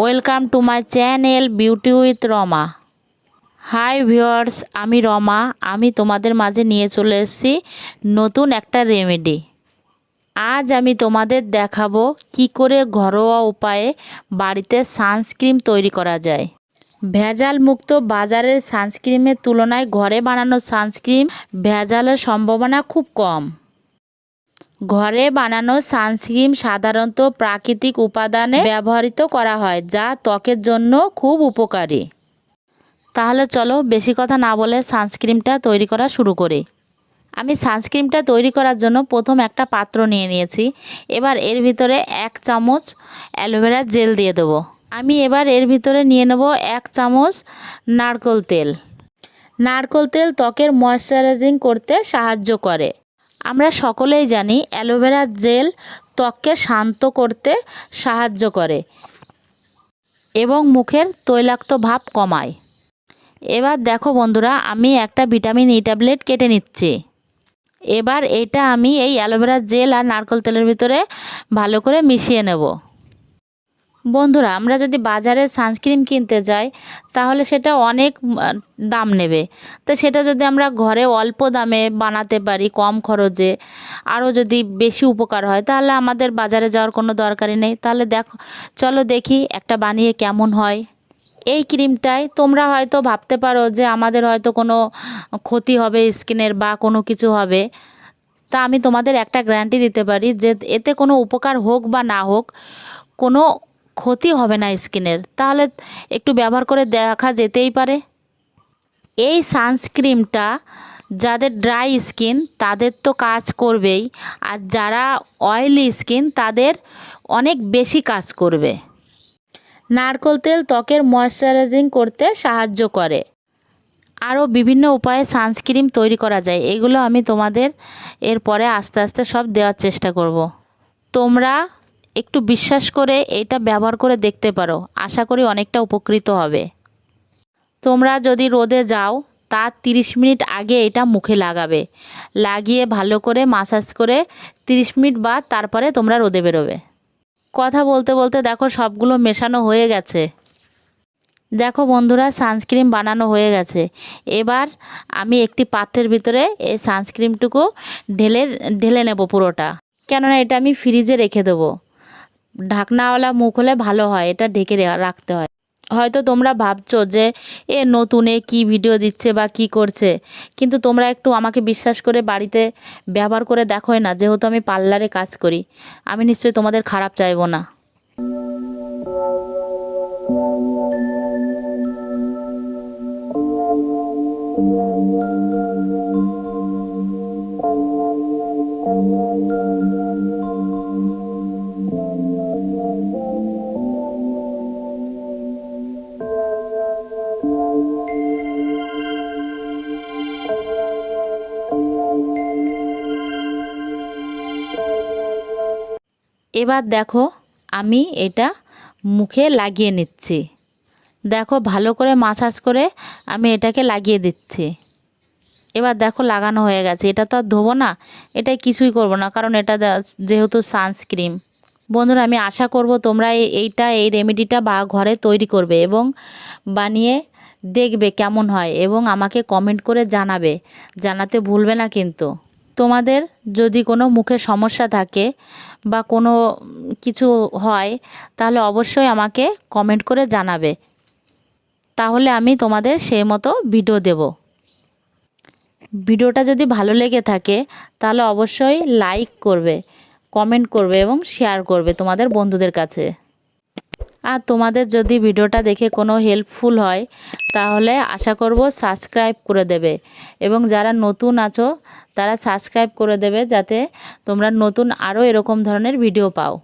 Welcome to my channel beauty with Rama. Hi viewers, আমি রমা। আমি তোমাদের মাঝে নিয়ে চলে এসেছি নতুন একটা রেমেডি। আজ আমি তোমাদের দেখাবো কি করে ঘরোয়া উপায়ে বাড়িতে সানস্ক্রিন তৈরি করা যায়। ভেজাল মুক্ত বাজারের সানস্ক্রিনের তুলনায় ঘরে বানানো সানস্ক্রিন ভেজালের সম্ভাবনা খুব কম। ঘরে বানানো সানস্ক্রিন সাধারণত প্রাকৃতিক উপাদানে ব্যবহৃত করা হয়, যা ত্বকের জন্য খুব উপকারী। তাহলে চলো বেশি কথা না বলে সানস্ক্রিনটা তৈরি করা শুরু করি। আমি সানস্ক্রিনটা তৈরি করার জন্য প্রথম একটা পাত্র নিয়ে নিয়েছি। এবার এর ভিতরে 1 চামচ অ্যালোভেরা জেল দিয়ে দেবো। আমি এবার এর ভিতরে নিয়ে নেব 1 চামচ নারকেল তেল। নারকেল তেল ত্বকের ময়শ্চারাইজিং করতে সাহায্য করে। আমরা সকলেই জানি অ্যালোভেরা জেল ত্বককে শান্ত করতে সাহায্য করে এবং মুখের তৈলাক্ত ভাব কমায়। এবার দেখো বন্ধুরা, আমি একটা ভিটামিন ই ট্যাবলেট কেটে নিচ্ছি। এবার এটা আমি এই অ্যালোভেরা জেল আর নারকেল তেলের ভিতরে ভালো করে মিশিয়ে নেব। বন্ধুরা, আমরা যদি বাজারে সানস্ক্রিন কিনতে যাই তাহলে সেটা অনেক দাম নেবে। তো সেটা যদি আমরা ঘরে অল্প দামে বানাতে পারি, কম খরচে, আরও যদি বেশি উপকার হয়, তাহলে আমাদের বাজারে যাওয়ার কোনো দরকারই নেই। তাহলে দেখো, চলো দেখি একটা বানিয়ে কেমন হয়। এই ক্রিমটায় তোমরা হয়তো ভাবতে পারো যে আমাদের হয়তো কোনো ক্ষতি হবে স্কিনের বা কোনো কিছু হবে। তা আমি তোমাদের একটা গ্যারান্টি দিতে পারি যে এতে কোনো উপকার হোক বা না হোক, কোনো ক্ষতি হবে না স্কিনের। তাহলে একটু ব্যবহার করে দেখা যেতেই পারে। এই সানস্ক্রিনটা যাদের ড্রাই স্কিন তাদের তো কাজ করবেই, আর যারা অয়েলি স্কিন তাদের অনেক বেশি কাজ করবে। নারকেল তেল ত্বকের ময়শ্চারাইজিং করতে সাহায্য করে। আরও বিভিন্ন উপায়ে সানস্ক্রিন তৈরি করা যায়, এগুলো আমি তোমাদের এরপরে আস্তে আস্তে সব দেওয়ার চেষ্টা করব। তোমরা একটু বিশ্বাস করে এটা ব্যবহার করে দেখতে পারো, আশা করি অনেকটা উপকৃত হবে। তোমরা যদি রোদে যাও তার 30 মিনিট আগে এটা মুখে লাগাবে। লাগিয়ে ভালো করে মাসাজ করে 30 মিনিট বাদ তারপরে তোমরা রোদে বেরোবে। কথা বলতে বলতে দেখো সবগুলো মেশানো হয়ে গেছে। দেখো বন্ধুরা, সানস্ক্রিন বানানো হয়ে গেছে। এবার আমি একটি পাত্রের ভিতরে এই সানস্ক্রিনটুকু ঢেলে নেব পুরোটা, কেননা এটা আমি ফ্রিজে রেখে দেবো। ঢাকনাওয়ালা মুখ হলে ভালো হয়, এটা ঢেকে রাখতে হয়। হয়তো তোমরা ভাবছো যে নতুনে কি ভিডিও দিচ্ছে বা কি করছে, কিন্তু তোমরা একটু আমাকে বিশ্বাস করে বাড়িতে ব্যবহার করে দেখোই না। যেহেতু আমি পার্লারে কাজ করি, আমি নিশ্চয়ই তোমাদের খারাপ চাইবো না। এবার দেখো আমি এটা মুখে লাগিয়ে নিচ্ছি। দেখো ভালো করে মাসাজ করে আমি এটাকে লাগিয়ে দিচ্ছি। এবার দেখো লাগানো হয়ে গেছে। এটা তো আর ধোবো না, এটাই কিছুই করব না, কারণ এটা যেহেতু সানস্ক্রিন। বন্ধুরা, আমি আশা করব তোমরা এই রেমেডিটা বা ঘরে তৈরি করবে এবং বানিয়ে দেখবে কেমন হয়, এবং আমাকে কমেন্ট করে জানাতে ভুলবে না কিন্তু। তোমাদের যদি কোনো মুখে সমস্যা থাকে বা কোনো কিছু হয়, তাহলে অবশ্যই আমাকে কমেন্ট করে জানাবে, তাহলে আমি তোমাদের সেই মতো ভিডিও দেব। ভিডিওটা যদি ভালো লেগে থাকে তাহলে অবশ্যই লাইক করবে, কমেন্ট করবে এবং শেয়ার করবে তোমাদের বন্ধুদের কাছে। আর তোমাদের যদি ভিডিওটা দেখে কোনো হেল্পফুল হয় তাহলে আশা করব সাবস্ক্রাইব করে দেবে, এবং যারা নতুন আছো তারা সাবস্ক্রাইব করে দেবে, যাতে তোমরা নতুন আরও এরকম ধরনের ভিডিও পাও।